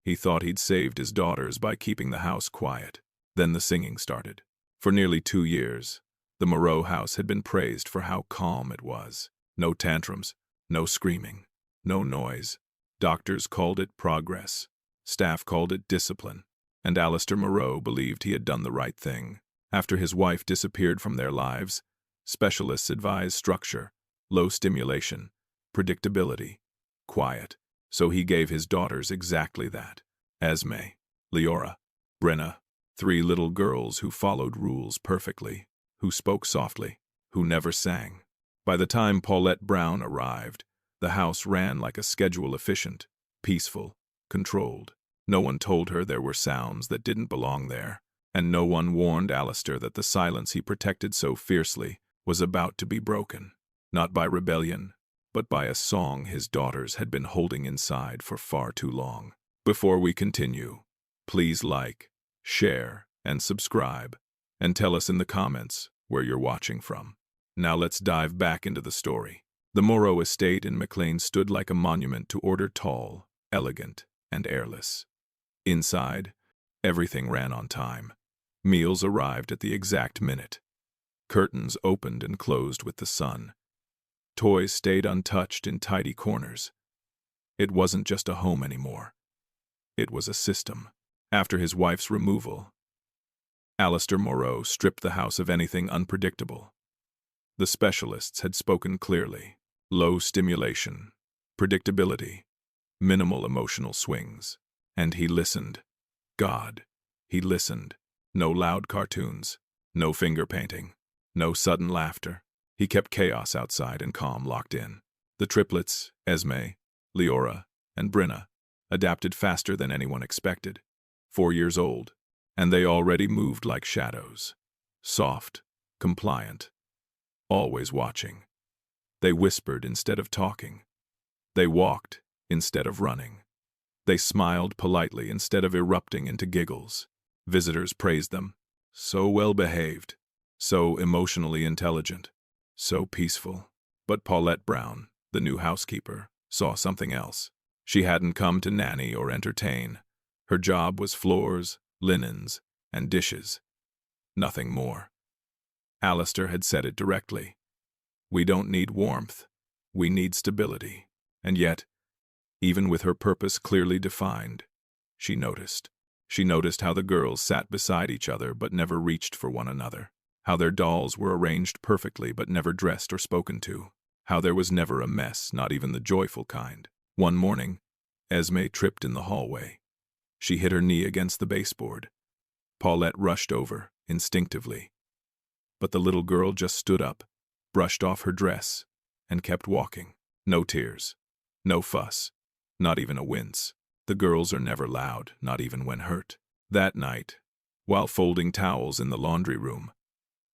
He thought he'd saved his daughters by keeping the house quiet. Then the singing started. For nearly 2 years, the Moreau house had been praised for how calm it was. No tantrums, no screaming, no noise. Doctors called it progress. Staff called it discipline. And Alistair Moreau believed he had done the right thing. After his wife disappeared from their lives, specialists advised structure, low stimulation, predictability, quiet. So he gave his daughters exactly that. Esme, Leora, Brenna, 3 little girls who followed rules perfectly, who spoke softly, who never sang. By the time Paulette Brown arrived, the house ran like a schedule, efficient, peaceful, controlled. No one told her there were sounds that didn't belong there, and no one warned Alistair that the silence he protected so fiercely was about to be broken, not by rebellion, but by a song his daughters had been holding inside for far too long. Before we continue, please like, share, and subscribe, and tell us in the comments where you're watching from. Now let's dive back into the story. The Moreau estate in McLean stood like a monument to order, tall, elegant, and airless. Inside, everything ran on time. Meals arrived at the exact minute. Curtains opened and closed with the sun. Toys stayed untouched in tidy corners. It wasn't just a home anymore. It was a system. After his wife's removal, Alistair Moreau stripped the house of anything unpredictable. The specialists had spoken clearly. Low stimulation, predictability, minimal emotional swings. And he listened. God, he listened. No loud cartoons, no finger painting, no sudden laughter. He kept chaos outside and calm locked in. The triplets, Esme, Leora, and Brenna, adapted faster than anyone expected. 4 years old, and they already moved like shadows. Soft, compliant, always watching. They whispered instead of talking. They walked instead of running. They smiled politely instead of erupting into giggles. Visitors praised them. So well-behaved, so emotionally intelligent, so peaceful. But Paulette Brown, the new housekeeper, saw something else. She hadn't come to nanny or entertain. Her job was floors, linens, and dishes. Nothing more. Alistair had said it directly. We don't need warmth. We need stability. And yet, even with her purpose clearly defined, she noticed. She noticed how the girls sat beside each other but never reached for one another. How their dolls were arranged perfectly but never dressed or spoken to. How there was never a mess, not even the joyful kind. One morning, Esme tripped in the hallway. She hit her knee against the baseboard. Paulette rushed over, instinctively. But the little girl just stood up, brushed off her dress, and kept walking. No tears. No fuss. Not even a wince. The girls are never loud, not even when hurt. That night, while folding towels in the laundry room,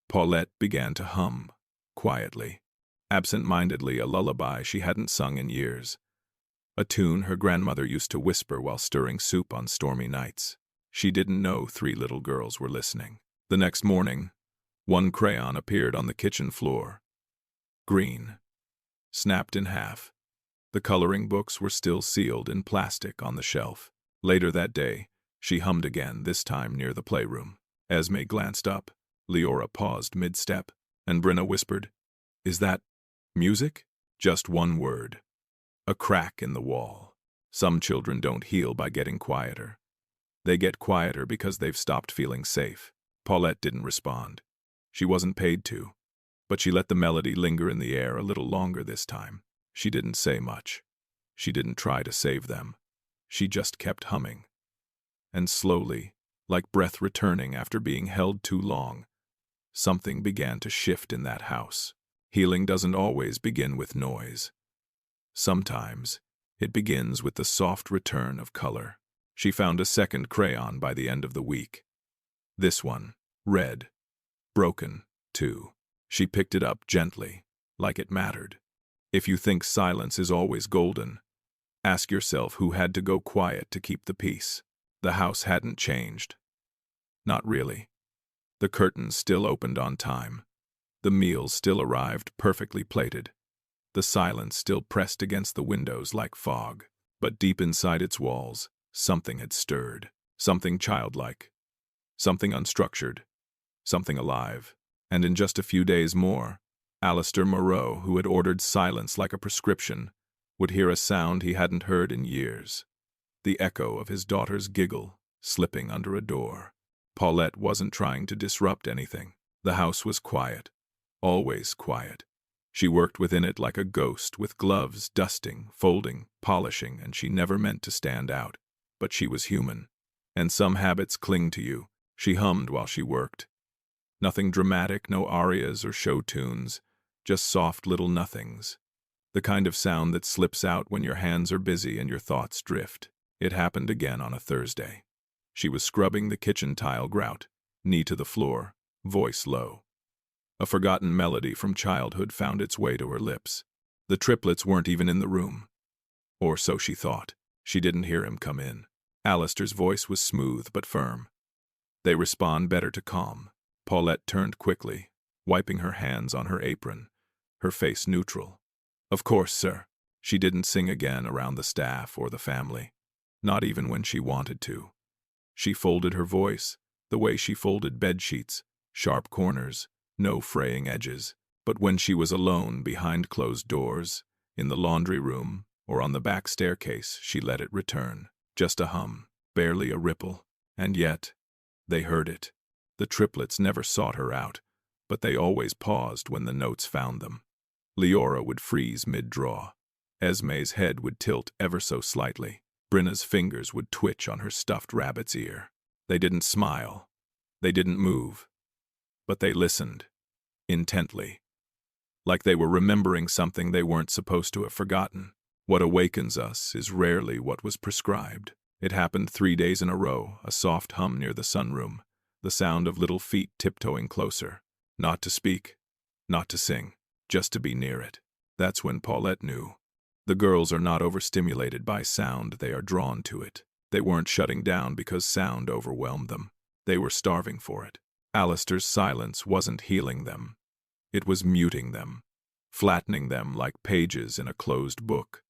Paulette began to hum, quietly, absent-mindedly, a lullaby she hadn't sung in years. A tune her grandmother used to whisper while stirring soup on stormy nights. She didn't know 3 little girls were listening. The next morning, one crayon appeared on the kitchen floor. Green. Snapped in half. The coloring books were still sealed in plastic on the shelf. Later that day, she hummed again, this time near the playroom. Esme glanced up. Leora paused mid-step, and Brenna whispered, "Is that music?" Just one word. A crack in the wall. Some children don't heal by getting quieter. They get quieter because they've stopped feeling safe. Paulette didn't respond. She wasn't paid to, but she let the melody linger in the air a little longer this time. She didn't say much. She didn't try to save them. She just kept humming. And slowly, like breath returning after being held too long, something began to shift in that house. Healing doesn't always begin with noise. Sometimes, it begins with the soft return of color. She found a second crayon by the end of the week. This one, red. Broken, too. She picked it up gently, like it mattered. If you think silence is always golden, ask yourself who had to go quiet to keep the peace. The house hadn't changed. Not really. The curtains still opened on time. The meals still arrived perfectly plated. The silence still pressed against the windows like fog. But deep inside its walls, Something had stirred. Something childlike. Something unstructured. Something alive. And in just a few days more, Alistair Moreau, who had ordered silence like a prescription, would hear a sound he hadn't heard in years. The echo of his daughter's giggle, slipping under a door. Paulette wasn't trying to disrupt anything. The house was quiet. Always quiet. She worked within it like a ghost, with gloves, dusting, folding, polishing, and she never meant to stand out. But she was human. And some habits cling to you. She hummed while she worked. Nothing dramatic, no arias or show tunes, just soft little nothings. The kind of sound that slips out when your hands are busy and your thoughts drift. It happened again on a Thursday. She was scrubbing the kitchen tile grout, knee to the floor, voice low. A forgotten melody from childhood found its way to her lips. The triplets weren't even in the room. Or so she thought. She didn't hear him come in. Alistair's voice was smooth but firm. They respond better to calm. Paulette turned quickly, wiping her hands on her apron, her face neutral. Of course, sir. She didn't sing again around the staff or the family. Not even when she wanted to. She folded her voice, the way she folded bedsheets, sharp corners, no fraying edges. But when she was alone behind closed doors, in the laundry room, or on the back staircase, she let it return. Just a hum, barely a ripple. And yet, they heard it. The triplets never sought her out, but they always paused when the notes found them. Leora would freeze mid-draw. Esme's head would tilt ever so slightly. Brenna's fingers would twitch on her stuffed rabbit's ear. They didn't smile. They didn't move. But they listened. Intently. Like they were remembering something they weren't supposed to have forgotten. What awakens us is rarely what was prescribed. It happened 3 days in a row, a soft hum near the sunroom, the sound of little feet tiptoeing closer. Not to speak, not to sing, just to be near it. That's when Paulette knew. The girls are not overstimulated by sound, they are drawn to it. They weren't shutting down because sound overwhelmed them. They were starving for it. Alistair's silence wasn't healing them. It was muting them, flattening them like pages in a closed book.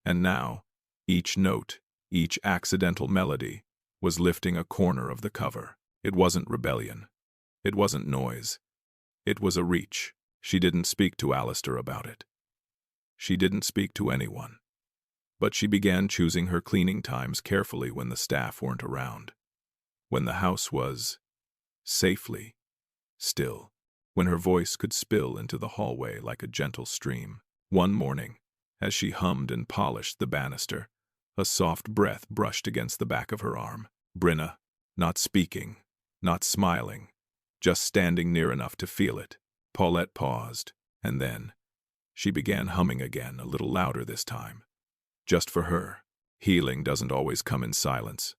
And now, each note, each accidental melody, was lifting a corner of the cover. It wasn't rebellion. It wasn't noise. It was a reach. She didn't speak to Alistair about it. She didn't speak to anyone. But she began choosing her cleaning times carefully when the staff weren't around. When the house was safely still. When her voice could spill into the hallway like a gentle stream. One morning, as she hummed and polished the banister, a soft breath brushed against the back of her arm. Brenna, not speaking, not smiling, just standing near enough to feel it. Paulette paused, and then she began humming again, a little louder this time. Just for her. Healing doesn't always come in silence.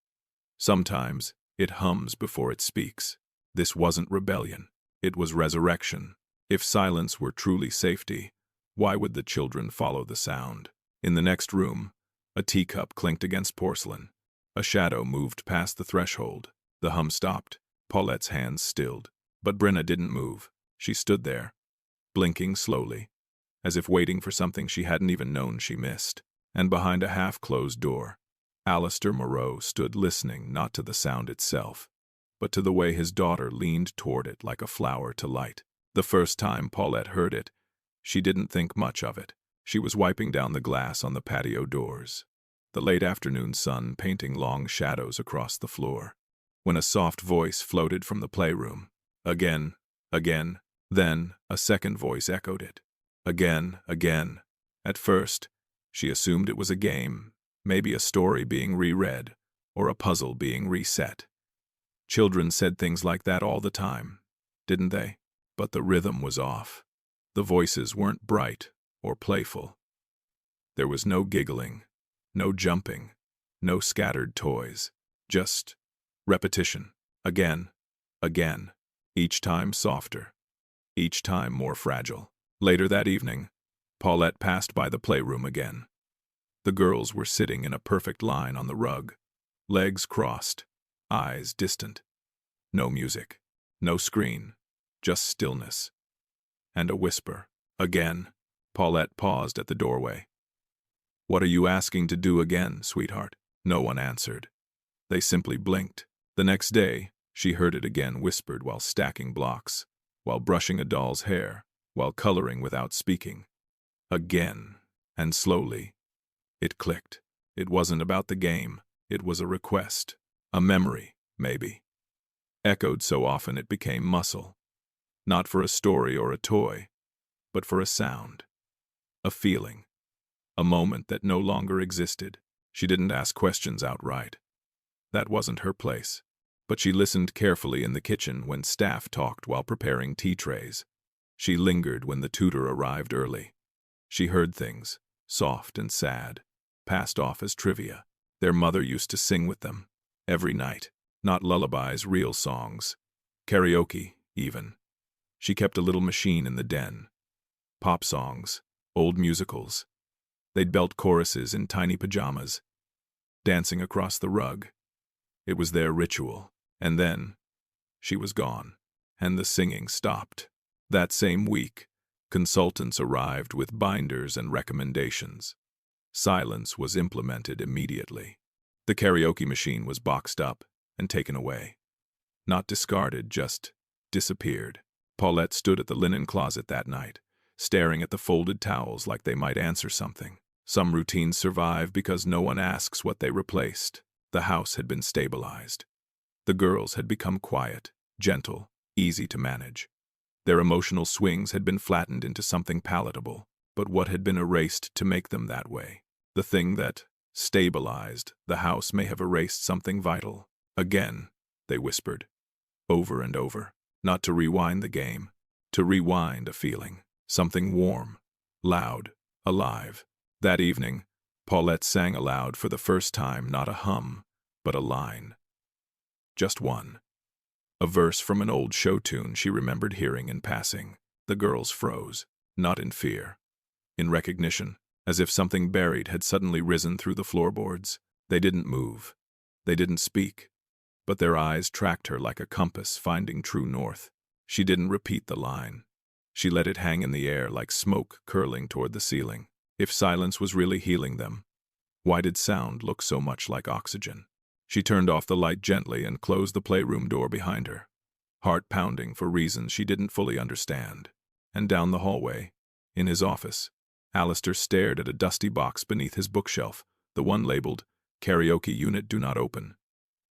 Sometimes it hums before it speaks. This wasn't rebellion. It was resurrection. If silence were truly safety, why would the children follow the sound? In the next room, a teacup clinked against porcelain. A shadow moved past the threshold. The hum stopped. Paulette's hands stilled. But Brenna didn't move. She stood there, blinking slowly, as if waiting for something she hadn't even known she missed. And behind a half-closed door, Alistair Moreau stood listening not to the sound itself, but to the way his daughter leaned toward it like a flower to light. The first time Paulette heard it, she didn't think much of it. She was wiping down the glass on the patio doors, the late afternoon sun painting long shadows across the floor, when a soft voice floated from the playroom. Again, again, then a second voice echoed it. Again, again. At first, she assumed it was a game, maybe a story being reread, or a puzzle being reset. Children said things like that all the time, didn't they? But the rhythm was off. The voices weren't bright or playful. There was no giggling, no jumping, no scattered toys, just repetition. Again, again, each time softer, each time more fragile. Later that evening, Paulette passed by the playroom again. The girls were sitting in a perfect line on the rug, legs crossed, eyes distant. No music, no screen, just stillness. And a whisper. Again, Paulette paused at the doorway. "What are you asking to do again, sweetheart?" No one answered. They simply blinked. The next day, she heard it again whispered while stacking blocks, while brushing a doll's hair, while coloring without speaking. Again, and slowly. It clicked. It wasn't about the game. It was a request. A memory, maybe. Echoed so often it became muscle. Not for a story or a toy, but for a sound. A feeling. A moment that no longer existed. She didn't ask questions outright. That wasn't her place. But she listened carefully in the kitchen when staff talked while preparing tea trays. She lingered when the tutor arrived early. She heard things, soft and sad, passed off as trivia. Their mother used to sing with them, every night. Not lullabies, real songs. Karaoke, even. She kept a little machine in the den. Pop songs, old musicals. They'd belt choruses in tiny pajamas, dancing across the rug. It was their ritual. And then, she was gone, and the singing stopped. That same week, consultants arrived with binders and recommendations. Silence was implemented immediately. The karaoke machine was boxed up and taken away. Not discarded, just disappeared. Paulette stood at the linen closet that night, staring at the folded towels like they might answer something. Some routines survive because no one asks what they replaced. The house had been stabilized. The girls had become quiet, gentle, easy to manage. Their emotional swings had been flattened into something palatable, but what had been erased to make them that way? The thing that stabilized the house may have erased something vital. Again, they whispered, over and over, not to rewind the game, to rewind a feeling, something warm, loud, alive. That evening, Paulette sang aloud for the first time not a hum, but a line. Just one. A verse from an old show tune she remembered hearing in passing. The girls froze, not in fear. In recognition, as if something buried had suddenly risen through the floorboards. They didn't move. They didn't speak. But their eyes tracked her like a compass finding true north. She didn't repeat the line. She let it hang in the air like smoke curling toward the ceiling. If silence was really healing them, why did sound look so much like oxygen? She turned off the light gently and closed the playroom door behind her, heart pounding for reasons she didn't fully understand. And down the hallway, in his office, Alistair stared at a dusty box beneath his bookshelf, the one labeled, "Karaoke Unit Do Not Open."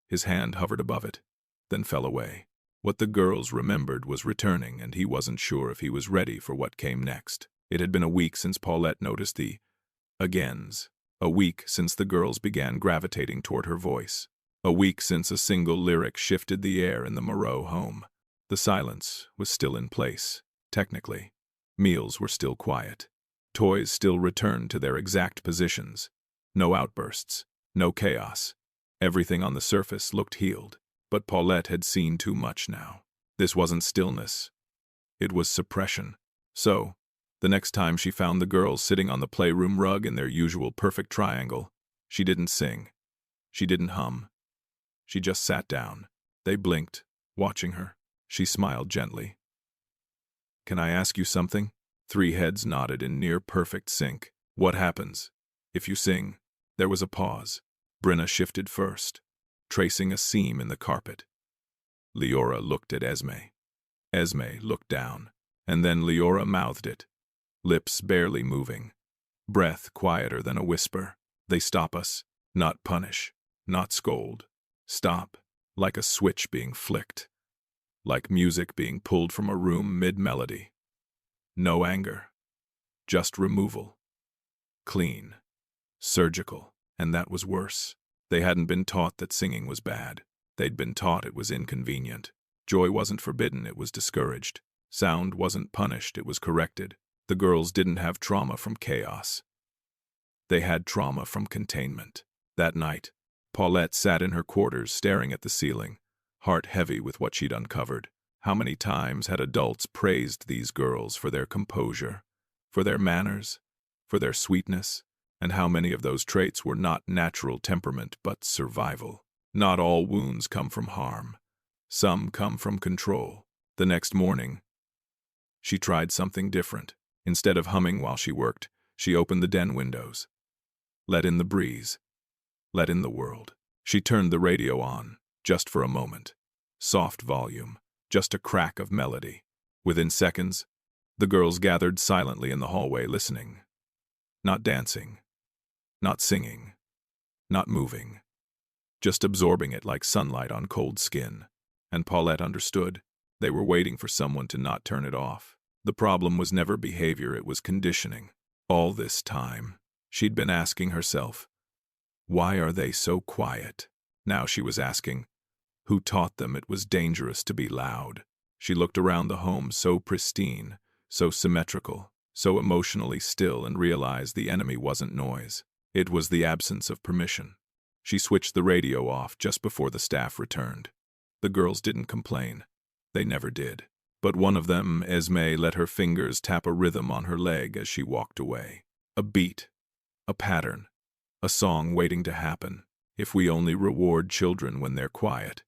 His hand hovered above it, then fell away. What the girls remembered was returning, and he wasn't sure if he was ready for what came next. It had been a week since Paulette noticed the agains. A week since the girls began gravitating toward her voice. A week since a single lyric shifted the air in the Moreau home. The silence was still in place, technically. Meals were still quiet. Toys still returned to their exact positions. No outbursts, no chaos. Everything on the surface looked healed, but Paulette had seen too much now. This wasn't stillness. It was suppression. So, the next time she found the girls sitting on the playroom rug in their usual perfect triangle, she didn't sing. She didn't hum. She just sat down. They blinked, watching her. She smiled gently. "Can I ask you something?" 3 heads nodded in near-perfect sync. "What happens if you sing?" There was a pause. Brenna shifted first, tracing a seam in the carpet. Leora looked at Esme. Esme looked down, and then Leora mouthed it, lips barely moving, breath quieter than a whisper. "They stop us, not punish, not scold. Stop, like a switch being flicked, like music being pulled from a room mid-melody. No anger, just removal. Clean, surgical, and that was worse. They hadn't been taught that singing was bad. They'd been taught it was inconvenient. Joy wasn't forbidden, it was discouraged. Sound wasn't punished, it was corrected. The girls didn't have trauma from chaos. They had trauma from containment. That night, Paulette sat in her quarters staring at the ceiling, heart heavy with what she'd uncovered. How many times had adults praised these girls for their composure, for their manners, for their sweetness, and how many of those traits were not natural temperament but survival? Not all wounds come from harm. Some come from control. The next morning, she tried something different. Instead of humming while she worked, she opened the den windows, let in the breeze, let in the world. She turned the radio on, just for a moment. Soft volume, just a crack of melody. Within seconds, the girls gathered silently in the hallway listening. Not dancing, not singing, not moving. Just absorbing it like sunlight on cold skin. And Paulette understood. They were waiting for someone to not turn it off. The problem was never behavior, it was conditioning. All this time, she'd been asking herself, why are they so quiet? Now she was asking, who taught them it was dangerous to be loud? She looked around the home, so pristine, so symmetrical, so emotionally still, and realized the enemy wasn't noise. It was the absence of permission. She switched the radio off just before the staff returned. The girls didn't complain. They never did. But one of them, Esme, let her fingers tap a rhythm on her leg as she walked away. A beat, a pattern, a song waiting to happen. If we only reward children when they're quiet,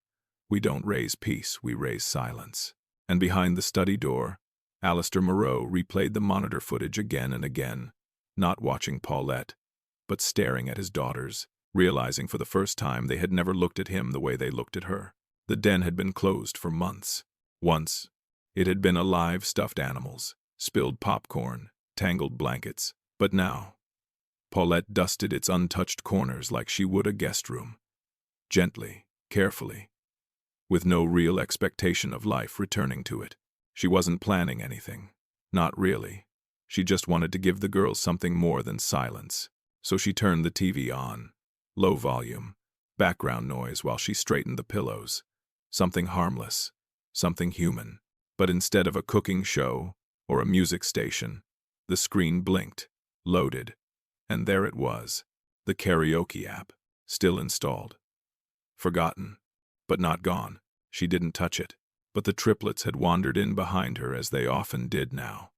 we don't raise peace, we raise silence. And behind the study door, Alistair Moreau replayed the monitor footage again and again, not watching Paulette, but staring at his daughters, realizing for the first time they had never looked at him the way they looked at her. The den had been closed for months. Once, it had been alive stuffed animals, spilled popcorn, tangled blankets. But now, Paulette dusted its untouched corners like she would a guest room. Gently, carefully, with no real expectation of life returning to it. She wasn't planning anything. Not really. She just wanted to give the girls something more than silence. So she turned the TV on. Low volume, background noise while she straightened the pillows. Something harmless, something human. But instead of a cooking show or a music station, the screen blinked, loaded, and there it was, the karaoke app, still installed. Forgotten, but not gone. She didn't touch it, but the triplets had wandered in behind her as they often did now,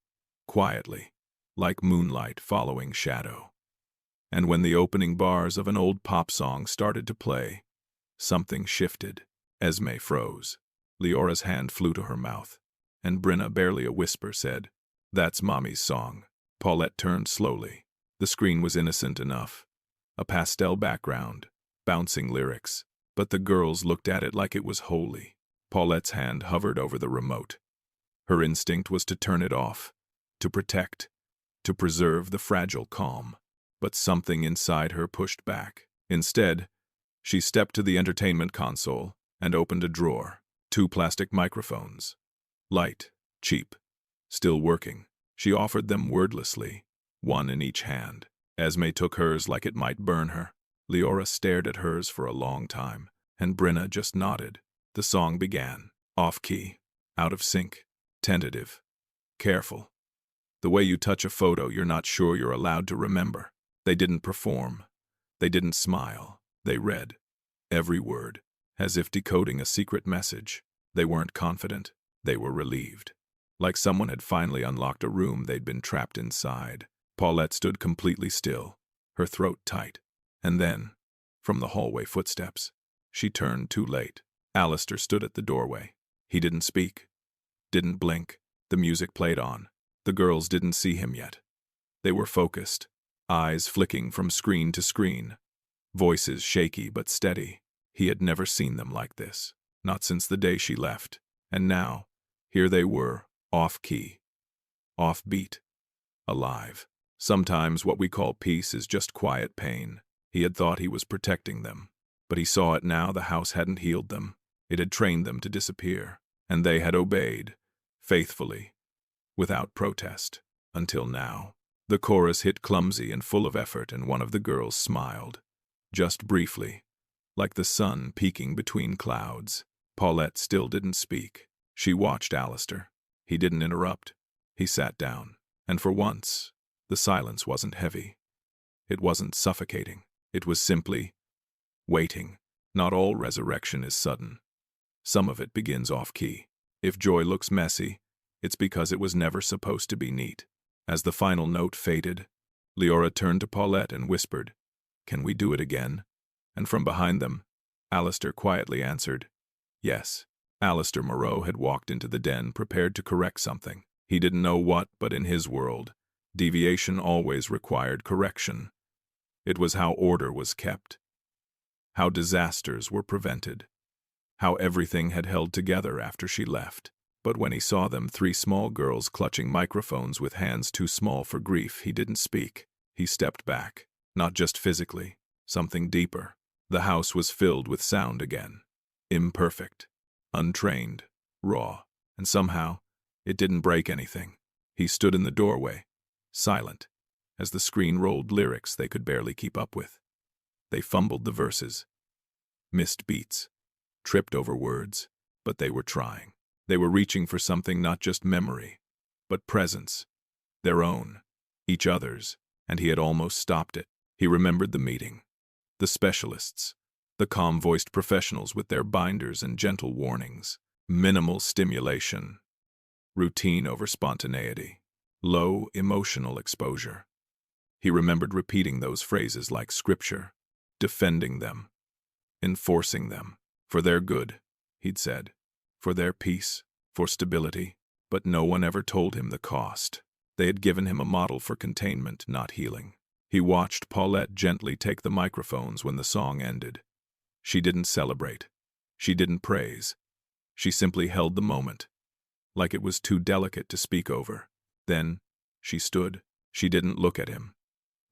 quietly, like moonlight following shadow. And when the opening bars of an old pop song started to play, something shifted. Esme froze. Leora's hand flew to her mouth, and Brenna, barely a whisper, said, "That's Mommy's song." Paulette turned slowly. The screen was innocent enough. A pastel background, bouncing lyrics, but the girls looked at it like it was holy. Paulette's hand hovered over the remote. Her instinct was to turn it off, to protect, to preserve the fragile calm. But something inside her pushed back. Instead, she stepped to the entertainment console and opened a drawer. 2 plastic microphones. Light, cheap, still working. She offered them wordlessly, one in each hand. Esme took hers like it might burn her. Leora stared at hers for a long time, and Brenna just nodded. The song began. Off-key, out of sync, tentative, careful. The way you touch a photo you're not sure you're allowed to remember. They didn't perform. They didn't smile. They read. Every word, as if decoding a secret message. They weren't confident. They were relieved. Like someone had finally unlocked a room they'd been trapped inside. Paulette stood completely still, her throat tight. And then, from the hallway footsteps, she turned too late. Alistair stood at the doorway. He didn't speak, didn't blink. The music played on. The girls didn't see him yet. They were focused, eyes flicking from screen to screen, voices shaky but steady. He had never seen them like this, not since the day she left. And now, here they were, off-key, off-beat, alive. Sometimes what we call peace is just quiet pain. He had thought he was protecting them, but he saw it now. The house hadn't healed them. It had trained them to disappear, and they had obeyed, faithfully, without protest, until now. The chorus hit clumsy and full of effort, and one of the girls smiled, just briefly, like the sun peeking between clouds. Paulette still didn't speak. She watched Alistair. He didn't interrupt. He sat down, and for once, the silence wasn't heavy. It wasn't suffocating. It was simply waiting. Not all resurrection is sudden. Some of it begins off-key. If joy looks messy, it's because it was never supposed to be neat. As the final note faded, Leora turned to Paulette and whispered, "Can we do it again?" And from behind them, Alistair quietly answered, "Yes." Alistair Moreau had walked into the den prepared to correct something. He didn't know what, but in his world, deviation always required correction. It was how order was kept. how disasters were prevented, how everything had held together after she left. But when he saw them, 3 small girls clutching microphones with hands too small for grief, he didn't speak. He stepped back, not just physically, something deeper. The house was filled with sound again. Imperfect, untrained, raw, and somehow it didn't break anything. He stood in the doorway, silent, as the screen rolled lyrics they could barely keep up with. They fumbled the verses, missed beats, tripped over words, but they were trying. They were reaching for something, not just memory, but presence, their own, each other's, and he had almost stopped it. He remembered the meeting, the specialists, the calm-voiced professionals with their binders and gentle warnings, minimal stimulation, routine over spontaneity, low emotional exposure. He remembered repeating those phrases like scripture, defending them, enforcing them, for their good, he'd said, for their peace, for stability, but no one ever told him the cost. They had given him a model for containment, not healing. He watched Paulette gently take the microphones when the song ended. She didn't celebrate. She didn't praise. She simply held the moment, like it was too delicate to speak over. Then, she stood. She didn't look at him.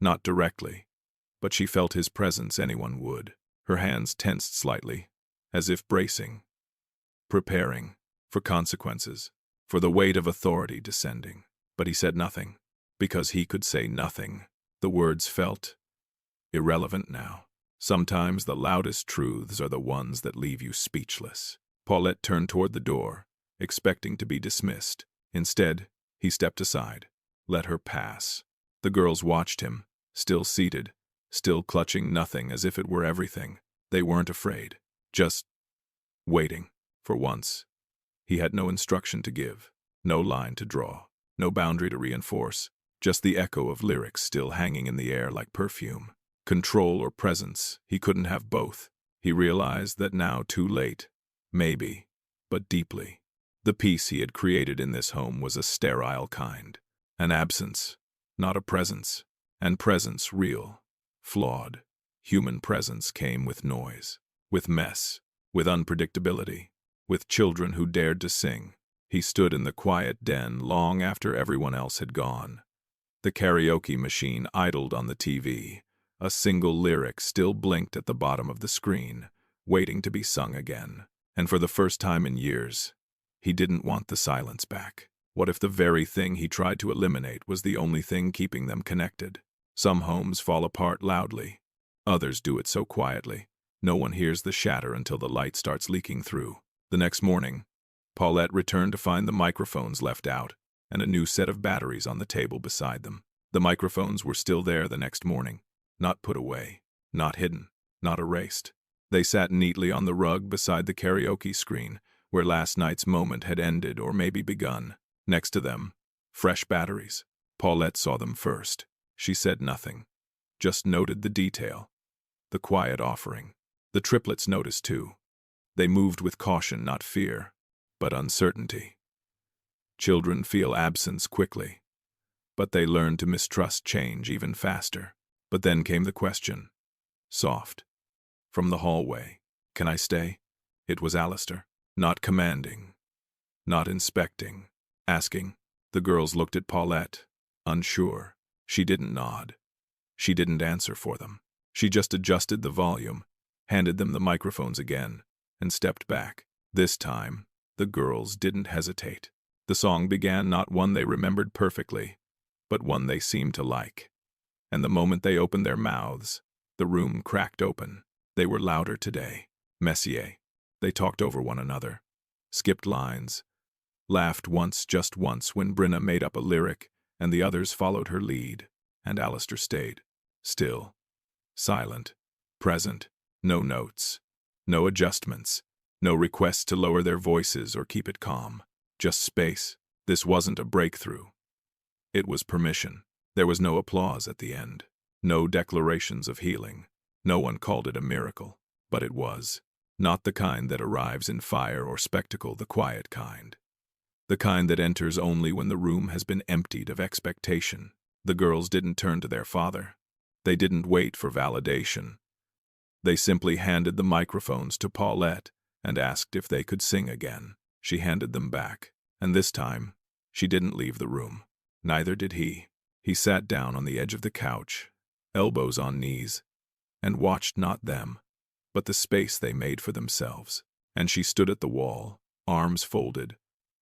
Not directly, but she felt his presence. Anyone would. Her hands tensed slightly, as if bracing, preparing for consequences, for the weight of authority descending. But he said nothing, because he could say nothing. The words felt irrelevant now. Sometimes the loudest truths are the ones that leave you speechless. Paulette turned toward the door, expecting to be dismissed. Instead, he stepped aside, let her pass. The girls watched him, still seated, still clutching nothing as if it were everything. They weren't afraid, just waiting. For once, he had no instruction to give, no line to draw, no boundary to reinforce, just the echo of lyrics still hanging in the air like perfume. Control or presence, he couldn't have both. He realized that now, too late. Maybe, but deeply. The peace he had created in this home was a sterile kind. An absence, not a presence. And presence real, flawed. Human presence came with noise, with mess, with unpredictability, with children who dared to sing. He stood in the quiet den long after everyone else had gone. The karaoke machine idled on the TV. A single lyric still blinked at the bottom of the screen, waiting to be sung again. And for the first time in years, he didn't want the silence back. What if the very thing he tried to eliminate was the only thing keeping them connected? Some homes fall apart loudly. Others do it so quietly, no one hears the shatter until the light starts leaking through. The next morning, Paulette returned to find the microphones left out and a new set of batteries on the table beside them. The microphones were still there the next morning, not put away, not hidden, not erased. They sat neatly on the rug beside the karaoke screen, where last night's moment had ended or maybe begun. Next to them, fresh batteries. Paulette saw them first. She said nothing, just noted the detail, the quiet offering. The triplets noticed too. They moved with caution, not fear, but uncertainty. Children feel absence quickly, but they learn to mistrust change even faster. But then came the question, soft, from the hallway. Can I stay? It was Alistair, not commanding, not inspecting, asking. The girls looked at Paulette, unsure. She didn't nod. She didn't answer for them. She just adjusted the volume, handed them the microphones again, and stepped back. This time, the girls didn't hesitate. The song began, not one they remembered perfectly, but one they seemed to like. And the moment they opened their mouths, the room cracked open. They were louder today. Messier. They talked over one another, skipped lines, laughed once, just once, when Brenna made up a lyric, and the others followed her lead, and Alistair stayed, still, silent, present, no notes, no adjustments, no requests to lower their voices or keep it calm, just space. This wasn't a breakthrough. It was permission. There was no applause at the end, no declarations of healing. No one called it a miracle, but it was. Not the kind that arrives in fire or spectacle, the quiet kind. The kind that enters only when the room has been emptied of expectation. The girls didn't turn to their father. They didn't wait for validation. They simply handed the microphones to Paulette and asked if they could sing again. She handed them back, and this time, she didn't leave the room. Neither did he. He sat down on the edge of the couch, elbows on knees, and watched not them, but the space they made for themselves. And she stood at the wall, arms folded,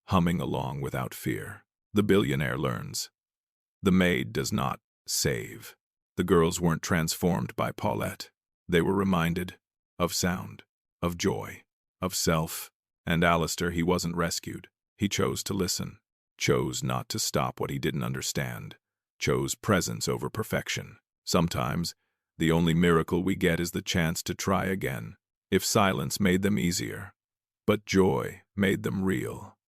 humming along without fear. The billionaire learns. The maid does not save. The girls weren't transformed by Paulette. They were reminded of sound, of joy, of self. And Alistair, he wasn't rescued. He chose to listen, chose not to stop what he didn't understand, chose presence over perfection. Sometimes, the only miracle we get is the chance to try again. If silence made them easier, but joy made them real.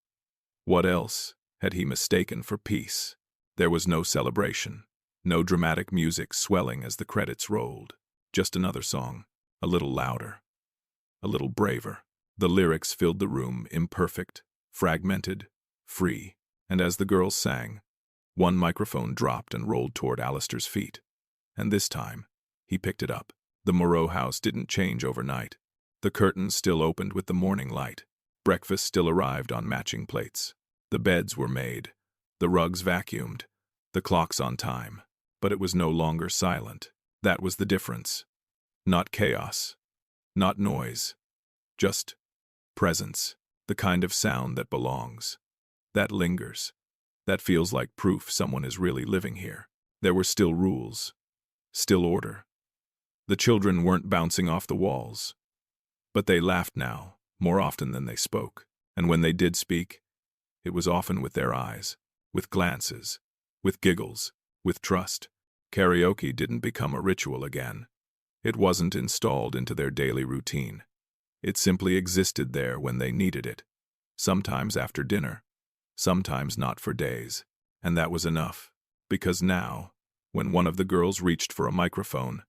What else had he mistaken for peace? There was no celebration, no dramatic music swelling as the credits rolled. Just another song, a little louder, a little braver. The lyrics filled the room, imperfect, fragmented, free, and as the girls sang, one microphone dropped and rolled toward Alistair's feet. And this time, he picked it up. The Moreau house didn't change overnight. The curtains still opened with the morning light. Breakfast still arrived on matching plates. The beds were made, the rugs vacuumed, the clocks on time. But it was no longer silent. That was the difference. Not chaos, not noise, just presence, the kind of sound that belongs, that lingers, that feels like proof someone is really living here. There were still rules, still order. The children weren't bouncing off the walls, but they laughed now, more often than they spoke. And when they did speak, it was often with their eyes, with glances, with giggles, with trust. Karaoke didn't become a ritual again. It wasn't installed into their daily routine. It simply existed there when they needed it, sometimes after dinner, sometimes not for days. And that was enough, because now, when one of the girls reached for a microphone,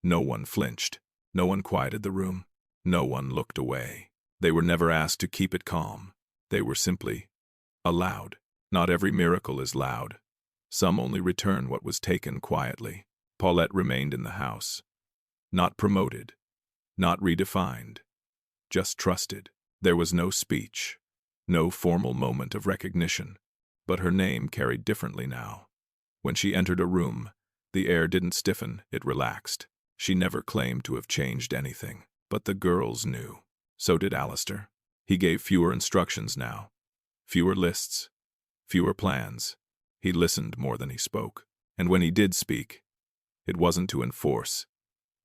no one flinched, no one quieted the room, no one looked away. They were never asked to keep it calm. They were simply allowed. Not every miracle is loud. Some only return what was taken quietly. Paulette remained in the house. Not promoted, not redefined, just trusted. There was no speech, no formal moment of recognition, but her name carried differently now. When she entered a room, the air didn't stiffen, it relaxed. She never claimed to have changed anything, but the girls knew. So did Alistair. He gave fewer instructions now, fewer lists, fewer plans. He listened more than he spoke, and when he did speak, it wasn't to enforce.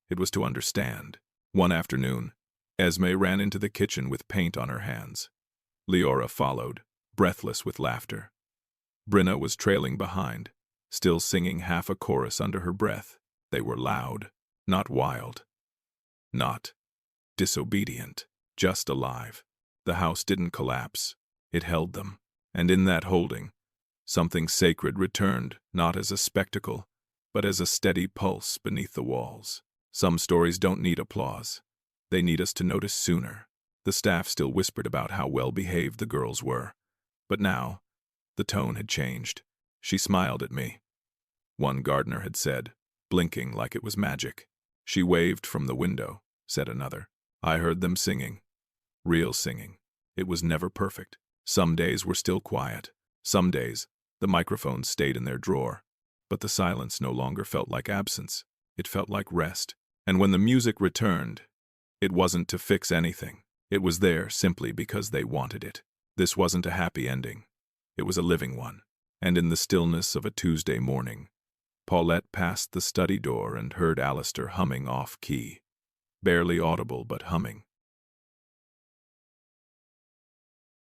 It was to understand. One afternoon, Esme ran into the kitchen with paint on her hands. Leora followed, breathless with laughter. Brenna was trailing behind, still singing half a chorus under her breath. They were loud, not wild, not disobedient, just alive. The house didn't collapse. It held them, and in that holding, something sacred returned, not as a spectacle, but as a steady pulse beneath the walls. Some stories don't need applause. They need us to notice sooner. The staff still whispered about how well-behaved the girls were. But now, the tone had changed. She smiled at me. One gardener had said, blinking like it was magic. She waved from the window, said another. I heard them singing. Real singing. It was never perfect. Some days were still quiet. Some days, the microphones stayed in their drawer. But the silence no longer felt like absence. It felt like rest. And when the music returned, it wasn't to fix anything. It was there simply because they wanted it. This wasn't a happy ending. It was a living one. And in the stillness of a Tuesday morning, Paulette passed the study door and heard Alistair humming off-key. Barely audible, but humming.